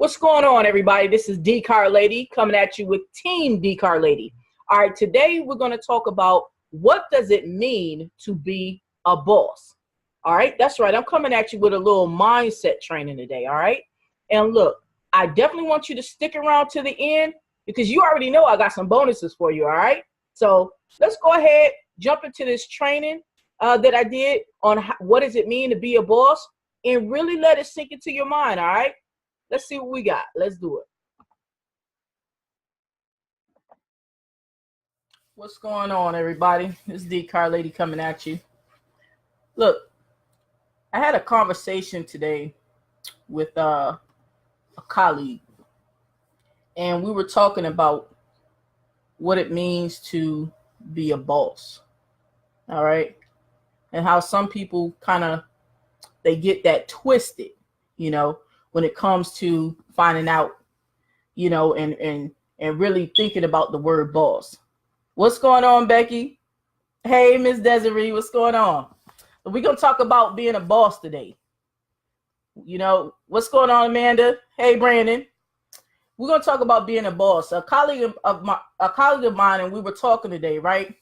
What's going on, everybody? This is Dee Car Lady coming at you with Team Dee Car Lady. All right, today we're going to talk about what does it mean to be a boss. All right, that's right. I'm coming at you with a little mindset training today. All right, and look, I definitely want you to stick around to the end because you already know I got some bonuses for you. All right, so let's go ahead, jump into this training that I did on what does it mean to be a boss, and really let it sink into your mind. All right. Let's see what we got. Let's do it. What's going on, everybody? This is Dee Car Lady coming at you. Look, I had a conversation today with a colleague, and we were talking about what it means to be a boss. All right, and how some people they get that twisted, when it comes to finding out, and really thinking about the word boss. What's going on, Becky? Hey, Miss Desiree, what's going on? We're going to talk about being a boss today. What's going on, Amanda? Hey, Brandon. We're going to talk about being a boss. A colleague of mine, and we were talking today, right?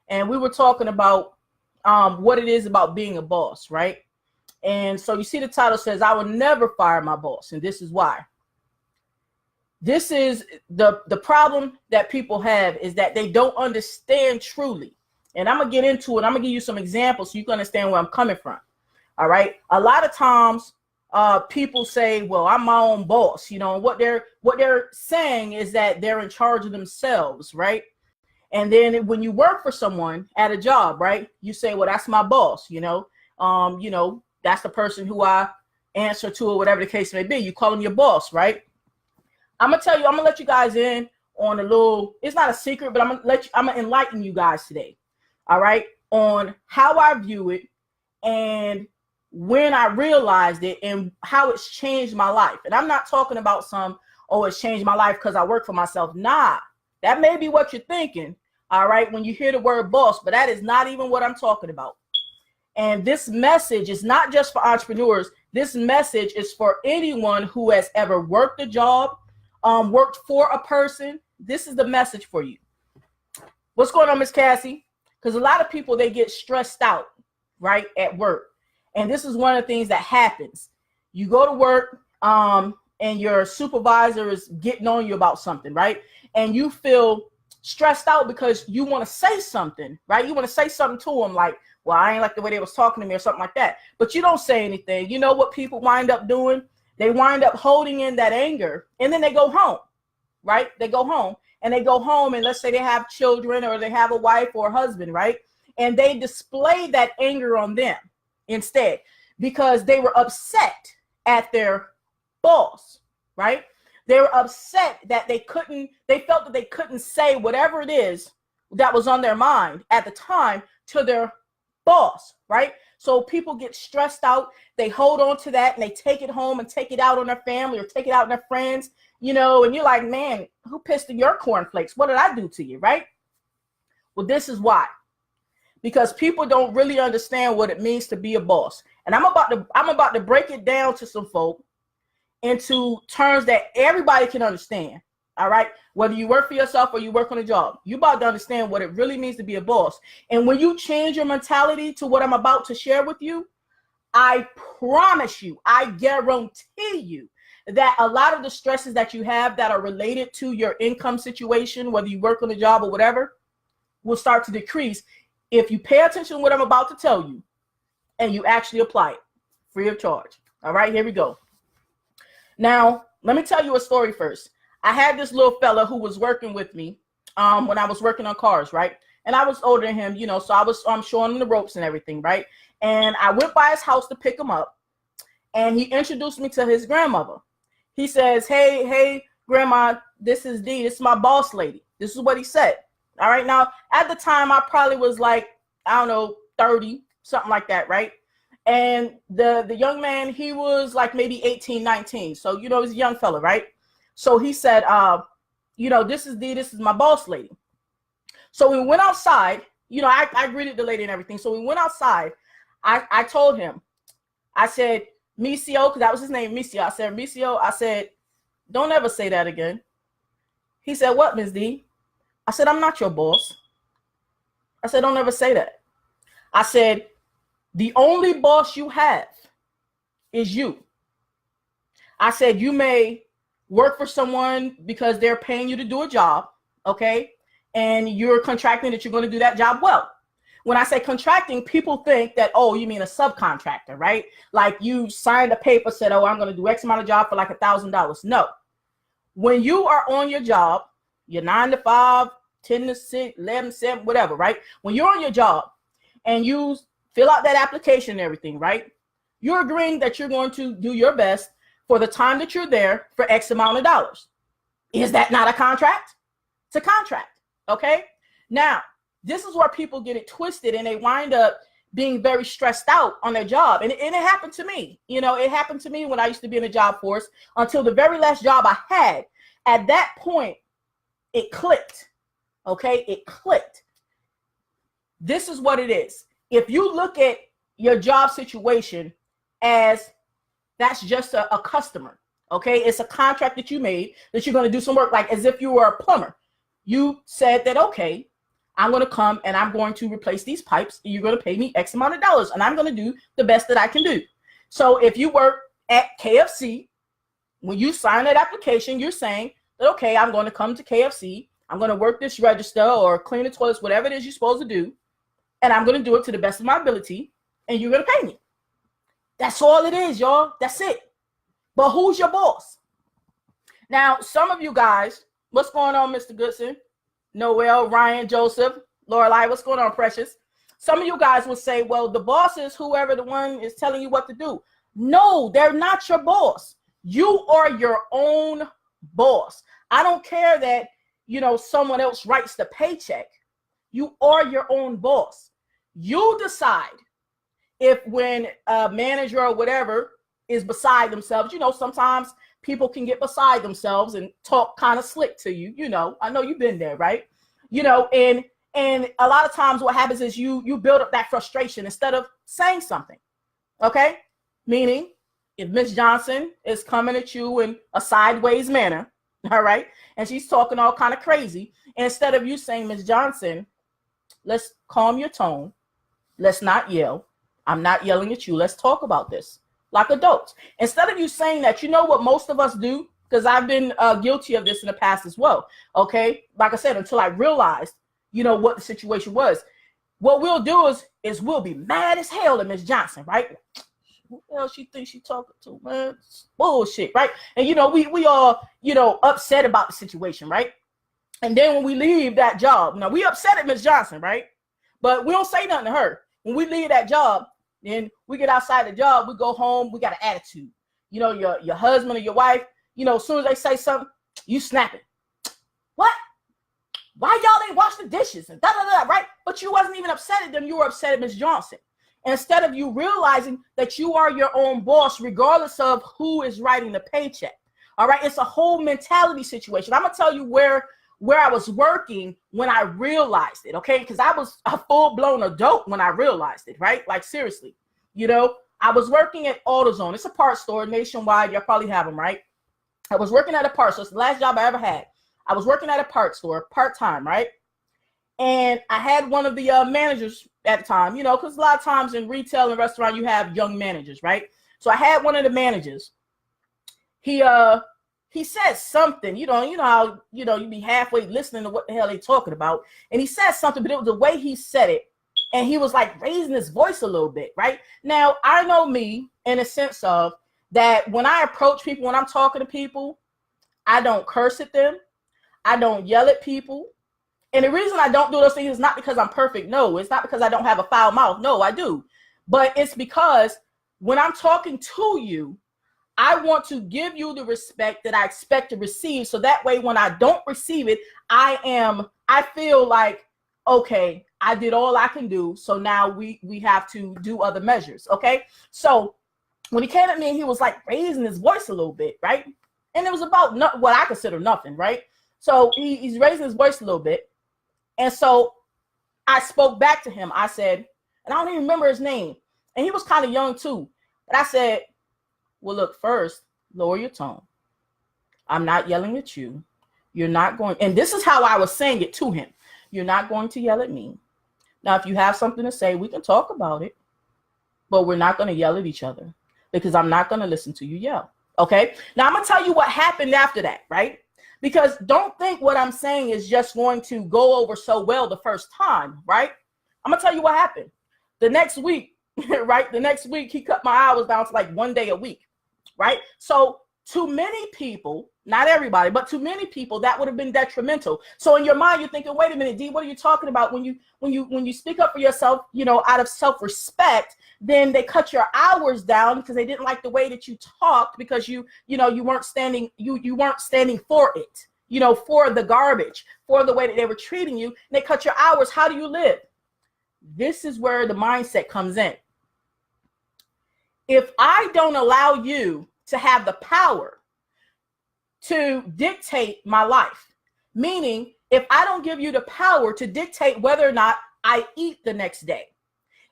And we were talking about what it is about being a boss, right? And so you see the title says, I will never fire my boss. And this is why. This is the problem that people have, is that they don't understand truly. And I'm going to get into it. I'm going to give you some examples so you can understand where I'm coming from. All right. A lot of times people say, well, I'm my own boss, and what they're saying is that they're in charge of themselves. Right. And then when you work for someone at a job, right, you say, well, that's my boss, that's the person who I answer to, or whatever the case may be. You call him your boss, right? I'm gonna let you guys in on a little, it's not a secret, but I'm gonna enlighten you guys today. All right, on how I view it and when I realized it and how it's changed my life. And I'm not talking about it's changed my life because I work for myself. Nah, that may be what you're thinking, all right, when you hear the word boss, but that is not even what I'm talking about. And this message is not just for entrepreneurs. This message is for anyone who has ever worked a job, worked for a person. This is the message for you. What's going on, Miss Cassie? Because a lot of people, they get stressed out, right, at work. And this is one of the things that happens. You go to work and your supervisor is getting on you about something, right? And you feel stressed out because you want to say something, right? You want to say something to them like, well, I ain't like the way they was talking to me or something like that. But you don't say anything. You know what people wind up doing? They wind up holding in that anger, and then they go home, right? They go home, and let's say they have children or they have a wife or a husband, right? And they display that anger on them instead because they were upset at their boss, right? They were upset that they felt that they couldn't say whatever it is that was on their mind at the time to their boss, right? So people get stressed out. They hold on to that and they take it home and take it out on their family or take it out on their friends, and you're like, man, who pissed in your cornflakes? What did I do to you, right? Well, this is why. Because people don't really understand what it means to be a boss. And I'm about to break it down to some folk into terms that everybody can understand. All right. Whether you work for yourself or you work on a job, you're about to understand what it really means to be a boss. And when you change your mentality to what I'm about to share with you, I promise you, I guarantee you that a lot of the stresses that you have that are related to your income situation, whether you work on a job or whatever, will start to decrease if you pay attention to what I'm about to tell you and you actually apply it free of charge. All right, here we go. Now, let me tell you a story first. I had this little fella who was working with me when I was working on cars, right? And I was older than him, so I was showing him the ropes and everything, right? And I went by his house to pick him up, and he introduced me to his grandmother. He says, hey, grandma, this is Dee. This is my boss lady. This is what he said. All right. Now, at the time, I probably was like, I don't know, 30, something like that, right? And the young man, he was like maybe 18, 19. So, he's a young fella, right? So he said, this is Dee, this is my boss lady. So we went outside, I greeted the lady and everything. So we went outside. I told him, I said, Micio, because that was his name, Micio. I said, Micio, I said, Don't ever say that again. He said, what, Ms. D? I said, I'm not your boss. I said, don't ever say that. I said, the only boss you have is you. I said, you may work for someone because they're paying you to do a job, okay? And you're contracting that you're going to do that job well. When I say contracting, people think that, oh, you mean a subcontractor, right? Like you signed a paper, said, oh, I'm going to do X amount of job for like $1,000. No. When you are on your job, you're 9 to 5, 10 to 6, 11 to 7, whatever, right? When you're on your job and you fill out that application and everything, right? You're agreeing that you're going to do your best for the time that you're there for X amount of dollars. Is that not a contract? It's a contract, okay? Now, this is where people get it twisted and they wind up being very stressed out on their job. And it happened to me. You know, it happened to me when I used to be in the job force until the very last job I had. At that point, it clicked, okay? It clicked. This is what it is. If you look at your job situation as that's just a customer, okay? It's a contract that you made that you're going to do some work, like as if you were a plumber. You said that, okay, I'm going to come and I'm going to replace these pipes. And you're going to pay me X amount of dollars and I'm going to do the best that I can do. So if you work at KFC, when you sign that application, you're saying that, okay, I'm going to come to KFC. I'm going to work this register or clean the toilets, whatever it is you're supposed to do. And I'm going to do it to the best of my ability. And you're going to pay me. That's all it is, y'all. That's it. But who's your boss? Now, some of you guys, what's going on, Mr. Goodson? Noel, Ryan, Joseph, Lorelai, what's going on, Precious? Some of you guys will say, well, the boss is whoever the one is telling you what to do. No, they're not your boss. You are your own boss. I don't care that, you know, someone else writes the paycheck. You are your own boss. You decide if when a manager or whatever is beside themselves, you know, sometimes people can get beside themselves and talk kind of slick to you. You know, I know you've been there, right? You know, and a lot of times what happens is you build up that frustration instead of saying something. Okay. Meaning if Miss Johnson is coming at you in a sideways manner, all right, and she's talking all kind of crazy, instead of you saying, Miss Johnson, let's calm your tone. Let's not yell. I'm not yelling at you. Let's talk about this like adults. Instead of you saying that, you know what most of us do? Because I've been guilty of this in the past as well. Okay. Like I said, until I realized, you know, what the situation was. What we'll do is we'll be mad as hell at Miss Johnson, right? Who the hell she thinks she talking to, man? It's bullshit, right? And, you know, we all, you know, upset about the situation, right? And then when we leave that job, now we upset at Miss Johnson, right? But we don't say nothing to her. When we leave that job, then we get outside the job, we go home, we got an attitude. You know, your husband or your wife, you know, as soon as they say something, you snap it. What? Why y'all ain't wash the dishes? And da-da-da, right? But you wasn't even upset at them. You were upset at Miss Johnson. Instead of you realizing that you are your own boss, regardless of who is writing the paycheck. All right. It's a whole mentality situation. I'm going to tell you where I was working when I realized it. Okay. Because I was a full-blown adult when I realized it. Right. Like, seriously, you know, I was working at AutoZone. It's a parts store nationwide. Y'all probably have them, right? I was working at a parts store. It's the last job I ever had. I was working at a parts store part-time, right? And I had one of the managers at the time, you know, because a lot of times in retail and restaurant, you have young managers, right? So I had one of the managers. He said something, you know how, you know, you be halfway listening to what the hell they talking about. And he said something, but it was the way he said it. And he was like raising his voice a little bit, right? Now, I know me in a sense of that when I approach people, when I'm talking to people, I don't curse at them. I don't yell at people. And the reason I don't do those things is not because I'm perfect. No, it's not because I don't have a foul mouth. No, I do. But it's because when I'm talking to you, I want to give you the respect that I expect to receive. So that way, when I don't receive it, I feel like, okay, I did all I can do. So now we have to do other measures. Okay. So when he came at me, he was like raising his voice a little bit. Right. And it was about what I consider nothing. Right. So he's raising his voice a little bit. And so I spoke back to him. I said, and I don't even remember his name. And he was kind of young too. But I said, well, look, first, lower your tone. I'm not yelling at you. You're not going, and this is how I was saying it to him. You're not going to yell at me. Now, if you have something to say, we can talk about it, but we're not going to yell at each other because I'm not going to listen to you yell. Okay. Now I'm going to tell you what happened after that, right? Because don't think what I'm saying is just going to go over so well the first time, right? I'm going to tell you what happened. The next week, right? The next week, he cut my hours down to like 1 day a week, right? So to many people, not everybody, but to many people, that would have been detrimental. So in your mind, you're thinking, wait a minute, Dee, what are you talking about? When you speak up for yourself, out of self-respect, then they cut your hours down because they didn't like the way that you talked, because you weren't standing for it, for the garbage, for the way that they were treating you. And they cut your hours. How do you live? This is where the mindset comes in. If I don't allow you to have the power to dictate my life, meaning if I don't give you the power to dictate whether or not I eat the next day,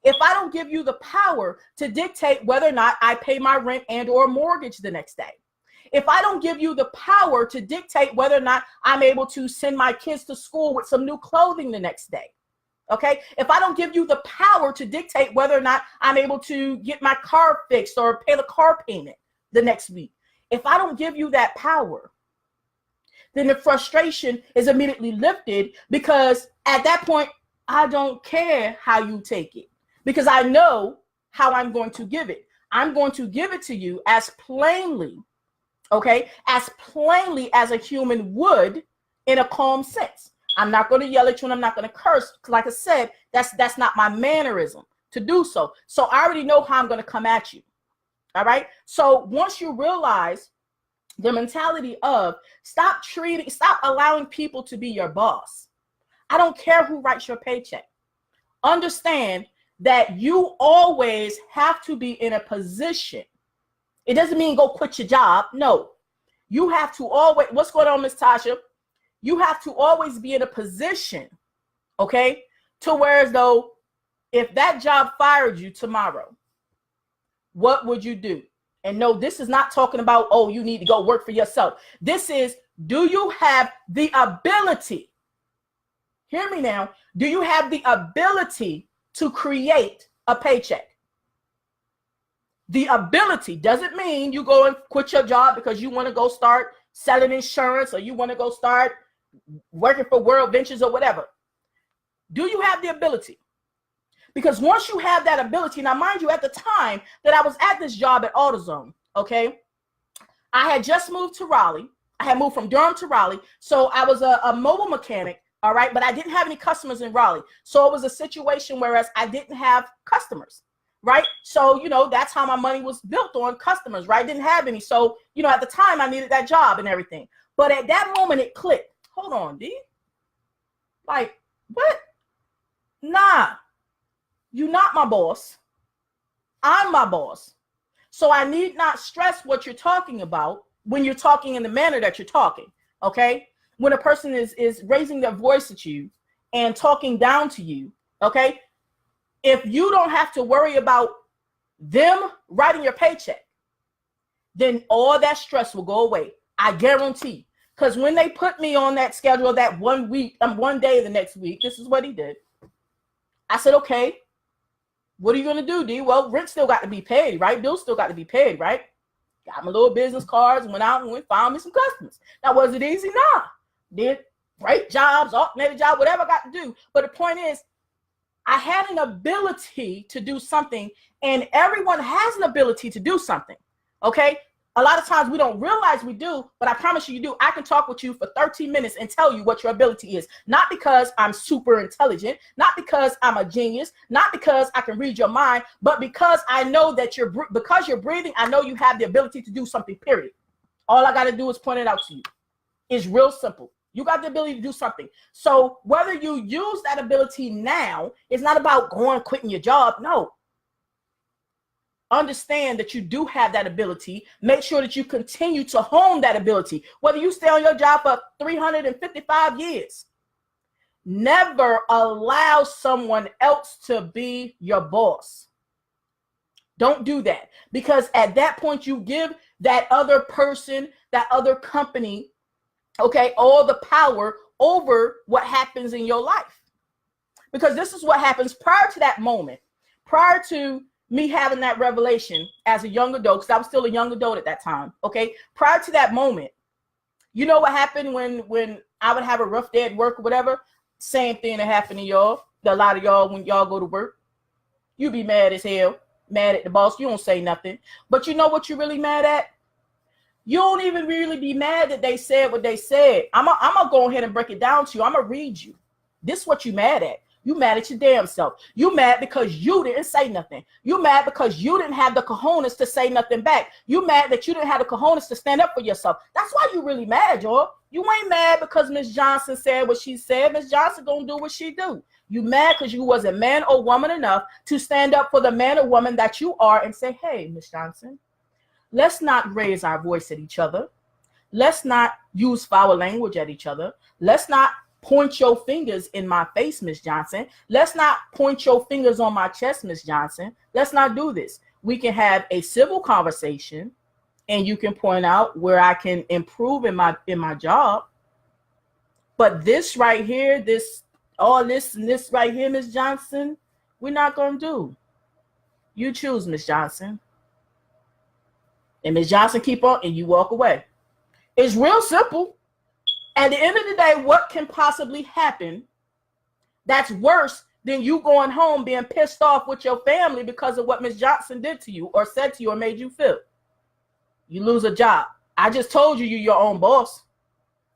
if I don't give you the power to dictate whether or not I pay my rent and or mortgage the next day, if I don't give you the power to dictate whether or not I'm able to send my kids to school with some new clothing the next day, okay, if I don't give you the power to dictate whether or not I'm able to get my car fixed or pay the car payment the next week, if I don't give you that power, then the frustration is immediately lifted, because at that point, I don't care how you take it, because I know how I'm going to give it. I'm going to give it to you as plainly, okay, as plainly as a human would, in a calm sense. I'm not going to yell at you, and I'm not going to curse. Like I said, that's not my mannerism to do so. So I already know how I'm going to come at you. All right. So once you realize the mentality of stop allowing people to be your boss. I don't care who writes your paycheck. Understand that you always have to be in a position. It doesn't mean go quit your job. No, you have to always, what's going on, Miss Tasha? You have to always be in a position, okay, to where as though if that job fired you tomorrow, what would you do? And no, this is not talking about, oh, you need to go work for yourself. This is, do you have the ability? Hear me now. Do you have the ability to create a paycheck? The ability doesn't mean you go and quit your job because you want to go start selling insurance, or you want to go start working for World Ventures or whatever. Do you have the ability? Because once you have that ability, now mind you, at the time that I was at this job at AutoZone, okay, I had just moved to Raleigh. I had moved from Durham to Raleigh. So I was a mobile mechanic, all right, but I didn't have any customers in Raleigh. So it was a situation whereas I didn't have customers, right? So, that's how my money was built on, customers, right? Didn't have any. So, at the time I needed that job and everything. But at that moment it clicked. Hold on, D. Like, what? Nah. You're not my boss. I'm my boss. So I need not stress what you're talking about when you're talking in the manner that you're talking, okay? When a person is raising their voice at you and talking down to you, okay? If you don't have to worry about them writing your paycheck, then all that stress will go away. I guarantee. Because when they put me on that schedule that 1 week, 1 day the next week, this is what he did. I said, okay. What are you going to do, D? Well, rent still got to be paid, right? Bills still got to be paid, right? Got my little business cards, went out and found me some customers. Now, was it easy? Nah. Did great jobs, alternative job, whatever I got to do. But the point is, I had an ability to do something, and everyone has an ability to do something, okay? A lot of times we don't realize we do, but I promise you do. I can talk with you for 13 minutes and tell you what your ability is. Not because I'm super intelligent, not because I'm a genius, not because I can read your mind, but because I know that because you're breathing, I know you have the ability to do something, period. All I got to do is point it out to you. It's real simple. You got the ability to do something. So whether you use that ability now, it's not about quitting your job. No. Understand that you do have that ability. Make sure that you continue to hone that ability. Whether you stay on your job for 355 years, never allow someone else to be your boss. Don't do that, because at that point you give that other person, that other company, okay, all the power over what happens in your life. Because this is what happens prior to that moment, prior to me having that revelation as a young adult, because I was still a young adult at that time, okay? Prior to that moment, you know what happened when I would have a rough day at work or whatever? Same thing that happened to y'all, a lot of y'all, when y'all go to work. You be mad as hell, mad at the boss. You don't say nothing. But you know what you're really mad at? You don't even really be mad that they said what they said. I'm going to go ahead and break it down to you. I'm going to read you. This is what you mad at. You mad at your damn self. You mad because you didn't say nothing. You mad because you didn't have the cojones to say nothing back. You mad that you didn't have the cojones to stand up for yourself. That's why you really mad, y'all. You ain't mad because Miss Johnson said what she said. Miss Johnson gonna do what she do. You mad because you wasn't man or woman enough to stand up for the man or woman that you are and say, hey, Miss Johnson, let's not raise our voice at each other. Let's not use foul language at each other. Let's not point your fingers in my face, Miss Johnson. Let's not point your fingers on my chest, Miss Johnson. Let's not do this. We can have a civil conversation, and you can point out where I can improve in my job. But this right here, this right here, Miss Johnson, we're not gonna do. You choose, Miss Johnson. And Miss Johnson keep on, and you walk away. It's real simple. At the end of the day, what can possibly happen that's worse than you going home being pissed off with your family because of what Miss Johnson did to you or said to you or made you feel? You lose a job. I just told you you're your own boss.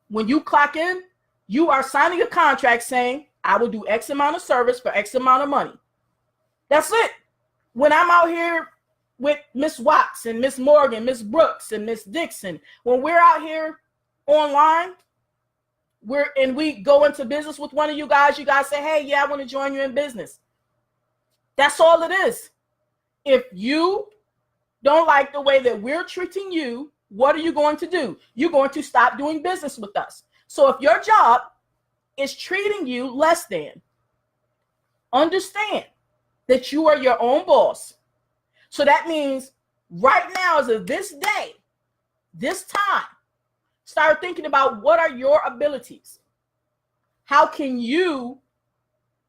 When you clock in, you are signing a contract saying, I will do X amount of service for X amount of money. That's it. When I'm out here with Miss Watts and Miss Morgan, Miss Brooks and Miss Dixon, when we're out here online, we go into business with one of you guys say, hey, yeah, I want to join you in business. That's all it is. If you don't like the way that we're treating you, what are you going to do? You're going to stop doing business with us. So if your job is treating you less than, understand that you are your own boss. So that means right now, as of this day, this time, start thinking about what are your abilities. How can you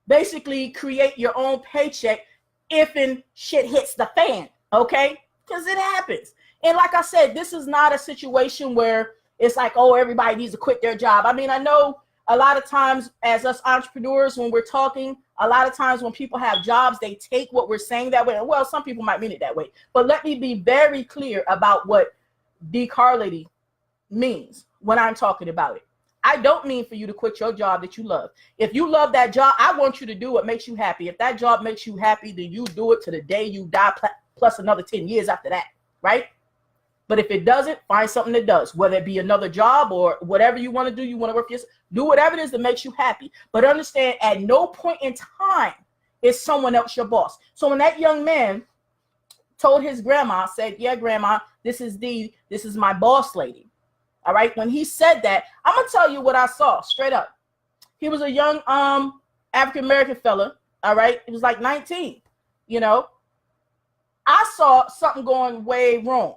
basically create your own paycheck if and shit hits the fan, okay? Because it happens. And like I said, this is not a situation where it's like, oh, everybody needs to quit their job. I mean, I know a lot of times as us entrepreneurs, when we're talking, a lot of times when people have jobs, they take what we're saying that way. And well, some people might mean it that way. But let me be very clear about what Dee Car Lady means when I'm talking about it. I don't mean for you to quit your job that you love. If you love that job, I want you to do what makes you happy. If that job makes you happy, then you do it to the day you die, plus another 10 years after that, right? But if it doesn't, find something that does, whether it be another job or whatever you want to do. You want to work for yourself, do whatever it is that makes you happy. But understand, at no point in time is someone else your boss. So when that young man told his grandma, said, yeah, grandma, this is my boss lady. All right. When he said that, I'm going to tell you what I saw straight up. He was a young African-American fella. All right. He was like 19. You know, I saw something going way wrong.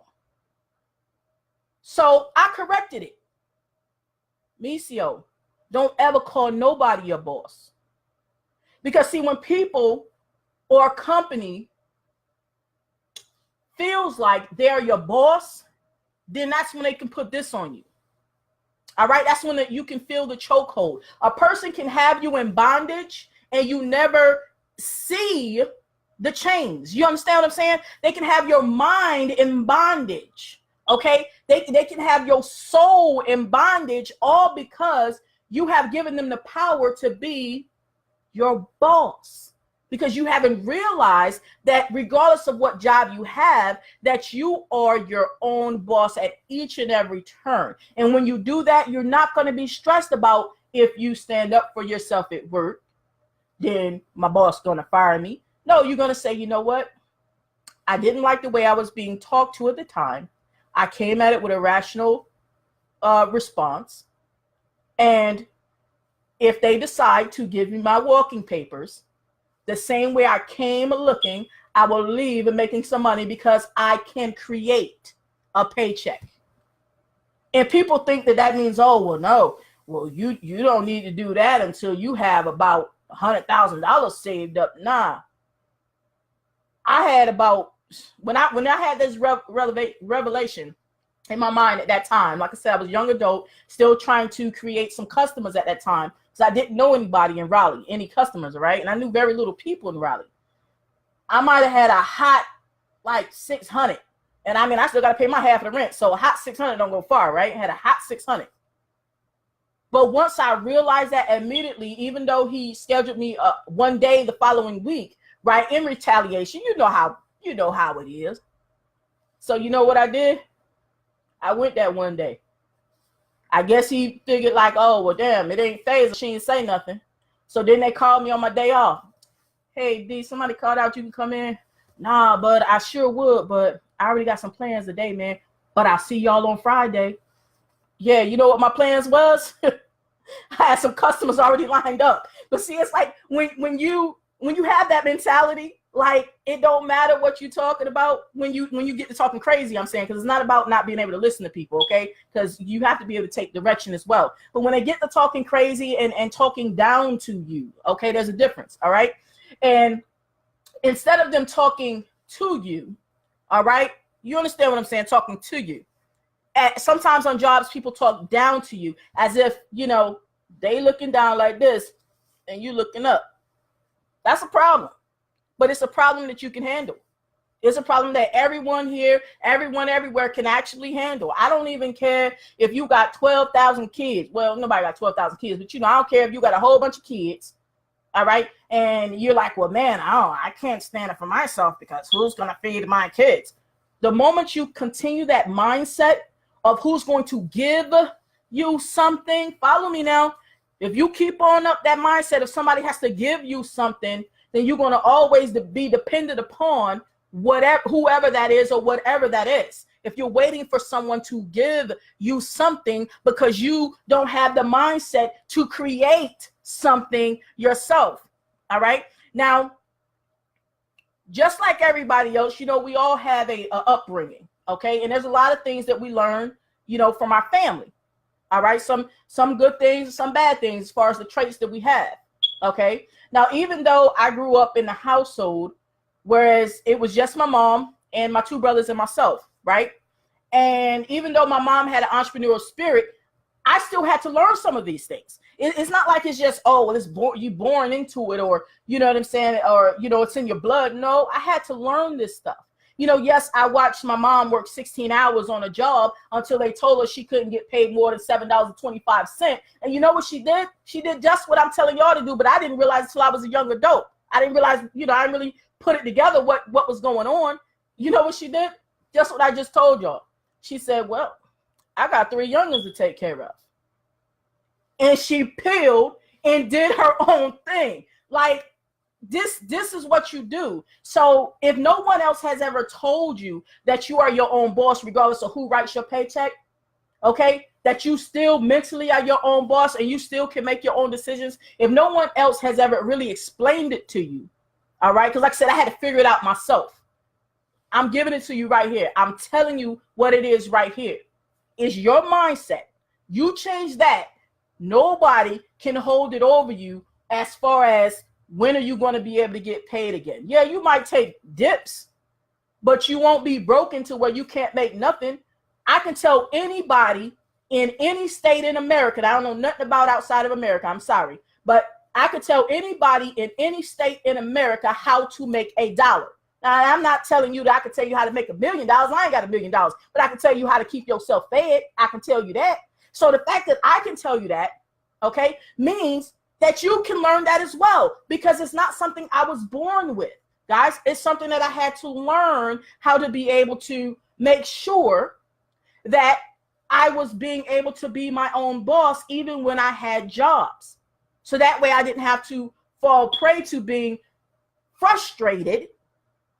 So I corrected it. Misio, don't ever call nobody your boss. Because see, when people or a company feels like they're your boss, then that's when they can put this on you. All right, that's when you can feel the chokehold. A person can have you in bondage and you never see the chains. You understand what I'm saying? They can have your mind in bondage. Okay, they can have your soul in bondage, all because you have given them the power to be your boss. Because you haven't realized that regardless of what job you have, that you are your own boss at each and every turn. And when you do that, you're not going to be stressed about if you stand up for yourself at work, then my boss is going to fire me. No, you're going to say, you know what? I didn't like the way I was being talked to at the time. I came at it with a rational response. And if they decide to give me my walking papers, the same way I came looking, I will leave and making some money because I can create a paycheck. And people think that that means, oh, well, no, well, you don't need to do that until you have about $100,000 saved up. Nah, I had about, when I had this revelation in my mind at that time, like I said, I was a young adult, still trying to create some customers at that time, because I didn't know anybody in Raleigh, any customers, right? And I knew very little people in Raleigh. I might have had a hot, like 600. And I mean, I still got to pay my half of the rent. So a hot 600 don't go far, right? I had a hot 600. But once I realized that immediately, even though he scheduled me one day the following week, right, in retaliation, you know how it is. So you know what I did? I went that one day. I guess he figured like, oh, well, damn, it ain't phase. She didn't say nothing. So then they called me on my day off. Hey, D, somebody called out. You can come in. Nah, but I sure would. But I already got some plans today, man. But I'll see y'all on Friday. Yeah, you know what my plans was? I had some customers already lined up. But see, it's like when you have that mentality, like it don't matter what you're talking about when you get to talking crazy, I'm saying, because it's not about not being able to listen to people, okay? Because you have to be able to take direction as well. But when they get to talking crazy and talking down to you, okay, there's a difference, all right? And instead of them talking to you, all right, you understand what I'm saying, talking to you. Sometimes on jobs, people talk down to you as if, you know, they looking down like this and you looking up. That's a problem. But it's a problem that you can handle. It's a problem that everyone here, everyone everywhere can actually handle. I don't even care if you got 12,000 kids. Well, nobody got 12,000 kids, but you know, I don't care if you got a whole bunch of kids. All right. And you're like, well, man, I can't stand it for myself because who's going to feed my kids? The moment you continue that mindset of who's going to give you something, follow me now. If you keep on up that mindset of somebody has to give you something, then you're going to always be dependent upon whoever that is or whatever that is. If you're waiting for someone to give you something because you don't have the mindset to create something yourself. All right. Now, just like everybody else, you know, we all have a upbringing. Okay. And there's a lot of things that we learn, you know, from our family. All right. Some good things, some bad things as far as the traits that we have. Okay. Now, even though I grew up in a household, whereas it was just my mom and my two brothers and myself, right? And even though my mom had an entrepreneurial spirit, I still had to learn some of these things. It's not like it's just, oh, well, it's you born into it, or, you know what I'm saying? Or, you know, it's in your blood. No, I had to learn this stuff. You know, yes, I watched my mom work 16 hours on a job until they told her she couldn't get paid more than $7.25. And you know what she did? She did just what I'm telling y'all to do, but I didn't realize until I was a young adult. I didn't realize, you know, I didn't really put it together what was going on. You know what she did? Just what I just told y'all. She said, well, I got 3 youngins to take care of. And she peeled and did her own thing. Like, this is what you do. So if no one else has ever told you that you are your own boss, regardless of who writes your paycheck, okay, that you still mentally are your own boss and you still can make your own decisions. If no one else has ever really explained it to you, all right, because like I said, I had to figure it out myself. I'm giving it to you right here. I'm telling you what it is right here. It's your mindset. You change that. Nobody can hold it over you as far as when are you going to be able to get paid again? Yeah, you might take dips, but you won't be broken to where you can't make nothing. I can tell anybody in any state in America, and I don't know nothing about outside of America, I'm sorry, but I could tell anybody in any state in America how to make $1. Now, I'm not telling you that I can tell you how to make $1 million. I ain't got $1 million, but I can tell you how to keep yourself fed. I can tell you that. So the fact that I can tell you that, okay, means that you can learn that as well, because it's not something I was born with, guys. It's something that I had to learn how to be able to make sure that I was being able to be my own boss even when I had jobs. So that way I didn't have to fall prey to being frustrated,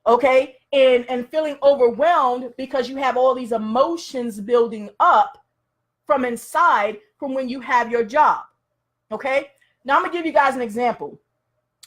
okay, and feeling overwhelmed because you have all these emotions building up from inside from when you have your job, okay? Now I'm gonna give you guys an example.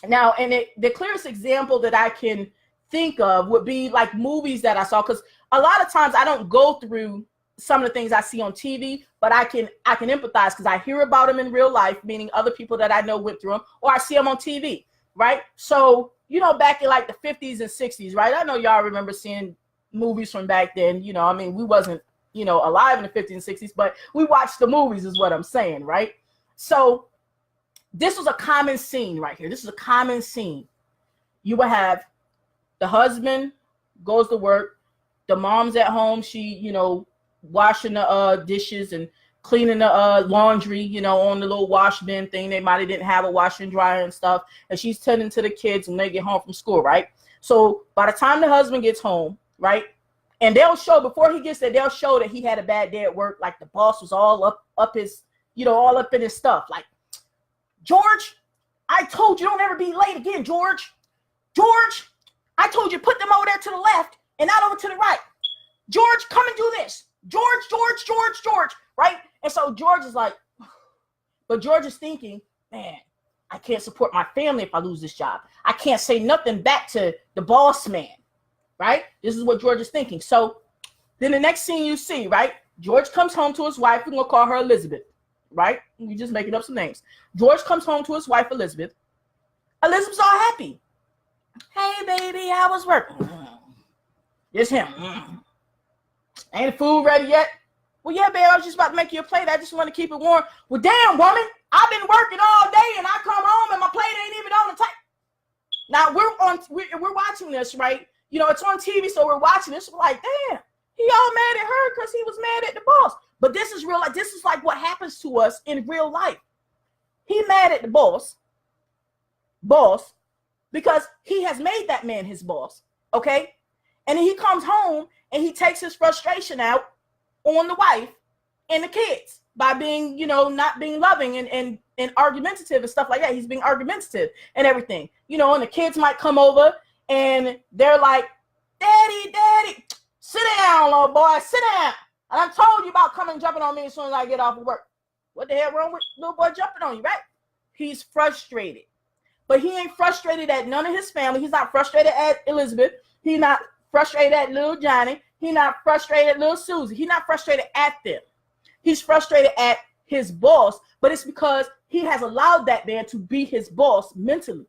Now, and the clearest example that I can think of would be like movies that I saw, because a lot of times I don't go through some of the things I see on TV, but I can empathize because I hear about them in real life, meaning other people that I know went through them, or I see them on TV, right? So, you know, back in like the 50s and 60s, right? I know y'all remember seeing movies from back then. You know, I mean, we wasn't, you know, alive in the 50s and 60s, but we watched the movies is what I'm saying, right? So this was a common scene right here. This is a common scene. You would have the husband goes to work, the mom's at home, she, you know, washing the dishes and cleaning the laundry, you know, on the little wash bin thing. They might have didn't have a washer and dryer and stuff, and she's tending to the kids when they get home from school, right? So by the time the husband gets home, right, and they'll show, before he gets there, they'll show that he had a bad day at work, like the boss was all up his, you know, all up in his stuff, like, George, I told you don't ever be late again, George. George, I told you put them over there to the left and not over to the right. George, come and do this. George, right? And so George is like, but George is thinking, man, I can't support my family if I lose this job. I can't say nothing back to the boss man, right? This is what George is thinking. So then the next scene you see, right? George comes home to his wife. We're going to call her Elizabeth, right? We're just making up some names. George comes home to his wife, Elizabeth. Elizabeth's all happy. Hey, baby, how was work? It's him. Ain't the food ready yet? Well, yeah, babe, I was just about to make you a plate. I just want to keep it warm. Well, damn, woman, I've been working all day and I come home and my plate ain't even on the table. Now, we're watching this, right? You know, it's on TV, so we're watching this. We're like, damn, he all mad at her because he was mad at the boss. But this is real. Like, this is like what happens to us in real life. He mad at the boss, because he has made that man his boss, okay? And then he comes home and he takes his frustration out on the wife and the kids by being, you know, not being loving and argumentative and stuff like that. He's being argumentative and everything, you know, and the kids might come over and they're like, Daddy, sit down, little boy, sit down. And I told you about coming and jumping on me as soon as I get off of work. What the hell wrong with little boy jumping on you, right? He's frustrated. But he ain't frustrated at none of his family. He's not frustrated at Elizabeth. He's not frustrated at little Johnny. He's not frustrated at little Susie. He's not frustrated at them. He's frustrated at his boss, but it's because he has allowed that man to be his boss mentally.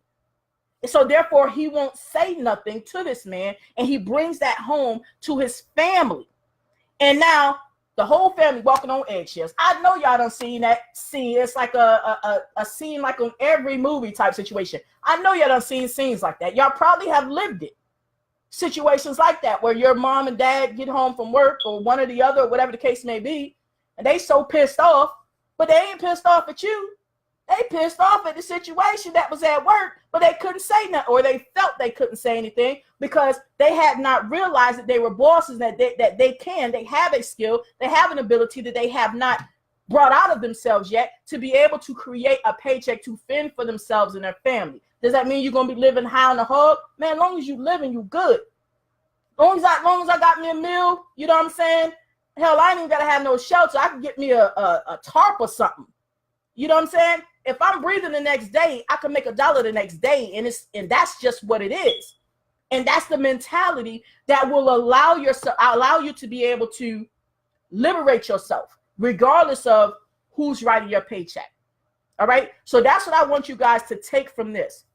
And so therefore, he won't say nothing to this man, and he brings that home to his family. And now the whole family walking on eggshells. I know y'all done seen that scene. It's like a scene like on every movie type situation. I know y'all done seen scenes like that. Y'all probably have lived it. Situations like that where your mom and dad get home from work or one or the other, or whatever the case may be, and they so pissed off, but they ain't pissed off at you. They pissed off at the situation that was at work, but they couldn't say nothing, or they felt they couldn't say anything because they had not realized that they were bosses, that they have a skill, they have an ability that they have not brought out of themselves yet to be able to create a paycheck to fend for themselves and their family. Does that mean you're going to be living high on the hog? Man, as long as you living, you good. As long as I got me a meal, you know what I'm saying? Hell, I ain't even got to have no shelter. I can get me a tarp or something. You know what I'm saying? If I'm breathing the next day, I can make $1 the next day, and that's just what it is. And that's the mentality that will allow you to be able to liberate yourself, regardless of who's writing your paycheck. All right. So that's what I want you guys to take from this,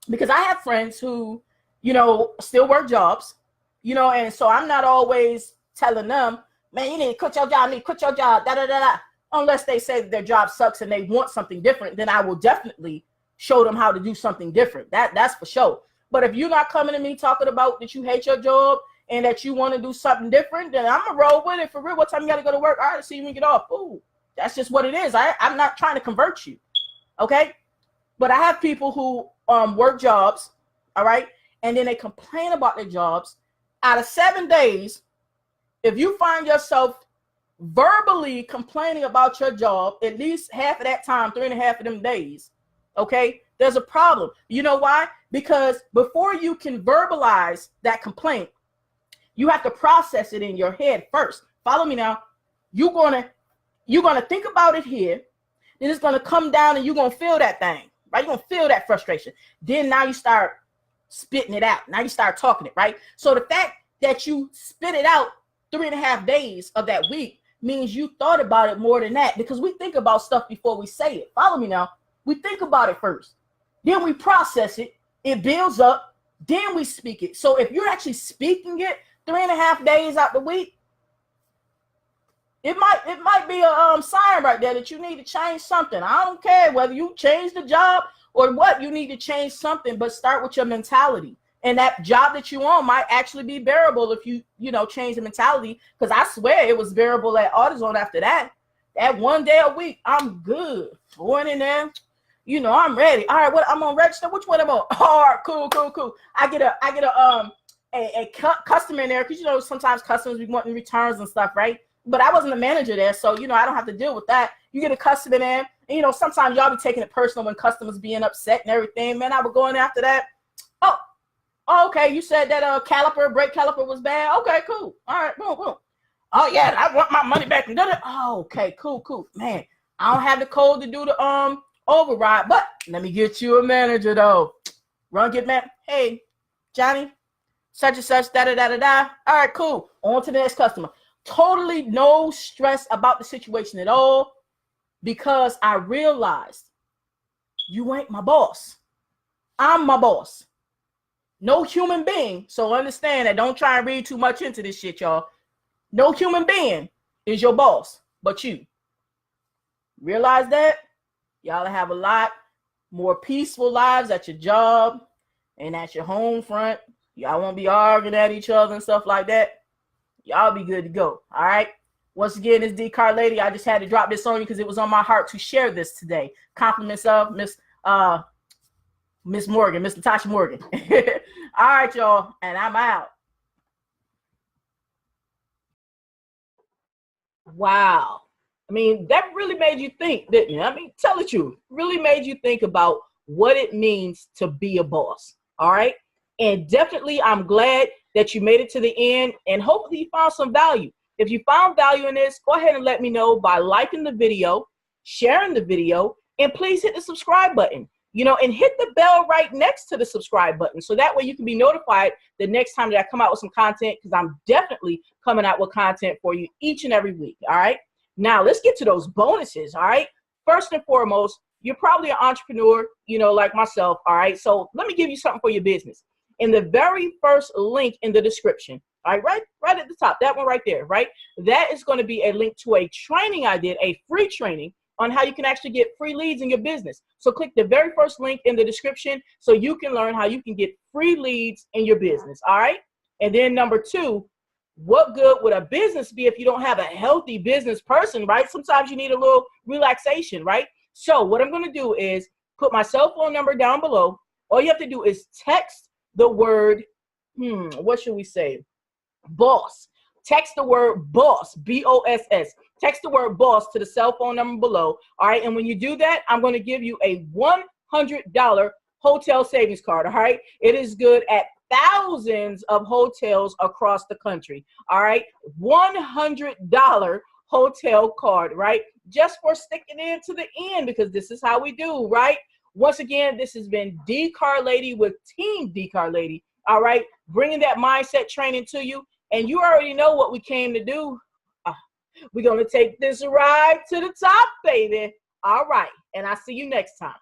because I have friends who, you know, still work jobs, you know, and so I'm not always telling them, man, you need to quit your job, unless they say that their job sucks and they want something different. Then I will definitely show them how to do something different. That's for sure. But if you're not coming to me talking about that you hate your job and that you want to do something different, then I'm gonna roll with it for real. What time you got to go to work? All right, see you when you get off. Ooh, that's just what it is. I'm not trying to convert you. Okay. But I have people who work jobs. All right. And then they complain about their jobs. Out of 7 days, if you find yourself verbally complaining about your job at least half of that time, 3.5 of them days, okay, there's a problem. You know why? Because before you can verbalize that complaint, you have to process it in your head first. Follow me now. You're gonna think about it here, then it's gonna come down and you're gonna feel that thing, right? You're gonna feel that frustration. Then now you start spitting it out. Now you start talking it, right? So the fact that you spit it out 3.5 days of that week means you thought about it more than that, because we think about stuff before we say it. Follow me now. We think about it first. Then we process it. It builds up. Then we speak it. So if you're actually speaking it 3.5 days out the week, it might be a sign right there that you need to change something. I don't care whether you change the job or what, you need to change something, but start with your mentality. And that job that you on might actually be bearable if you change the mentality. Because I swear it was bearable at AutoZone after that. That 1 day a week, I'm good. Going in there, I'm ready. All right, what I'm on register? Which one am I on? All right, cool. I get a customer in there, because sometimes customers be wanting returns and stuff, right? But I wasn't a manager there, so I don't have to deal with that. You get a customer in, and sometimes y'all be taking it personal when customers being upset and everything. Man, I would go in after that. Oh, okay, you said that brake caliper was bad. Okay, cool. All right, boom. Oh yeah, I want my money back and did it. Oh, okay, cool. Man, I don't have the code to do the override, but let me get you a manager though. Get man. Hey, Johnny, such and such, da. All right, cool. On to the next customer. Totally no stress about the situation at all, because I realized you ain't my boss. I'm my boss. No human being. So understand that. Don't try and read too much into this shit, y'all. No human being is your boss but you. Realize that? Y'all have a lot more peaceful lives at your job and at your home front. Y'all won't be arguing at each other and stuff like that. Y'all be good to go. All right. Once again, it's Dee Car Lady. I just had to drop this on you because it was on my heart to share this today. Compliments of Miss Morgan, Miss Natasha Morgan. All right, y'all, and I'm out. Wow. I mean, that really made you think, didn't it? I mean, tell the truth. Really made you think about what it means to be a boss. All right. And definitely, I'm glad that you made it to the end, and hopefully you found some value. If you found value in this, go ahead and let me know by liking the video, sharing the video, and please hit the subscribe button, and hit the bell right next to the subscribe button. So that way you can be notified the next time that I come out with some content, because I'm definitely coming out with content for you each and every week. All right. Now let's get to those bonuses. All right. First and foremost, you're probably an entrepreneur, like myself. All right. So let me give you something for your business. In the very first link in the description, all right, right at the top, that one right there, right? That is going to be a link to a training I did, a free training on how you can actually get free leads in your business. So click the very first link in the description so you can learn how you can get free leads in your business, all right? And then number 2, what good would a business be if you don't have a healthy business person, right? Sometimes you need a little relaxation, right? So what I'm going to do is put my cell phone number down below. All you have to do is text the word, what should we say? Boss. Text the word boss, B-O-S-S. Text the word boss to the cell phone number below. All right. And when you do that, I'm going to give you a $100 hotel savings card. All right. It is good at thousands of hotels across the country. All right. $100 hotel card, right? Just for sticking in to the end, because this is how we do, right? Once again, this has been Dee Car Lady with Team Dee Car Lady. All right. Bringing that mindset training to you. And you already know what we came to do. We're going to take this ride to the top, baby. All right. And I'll see you next time.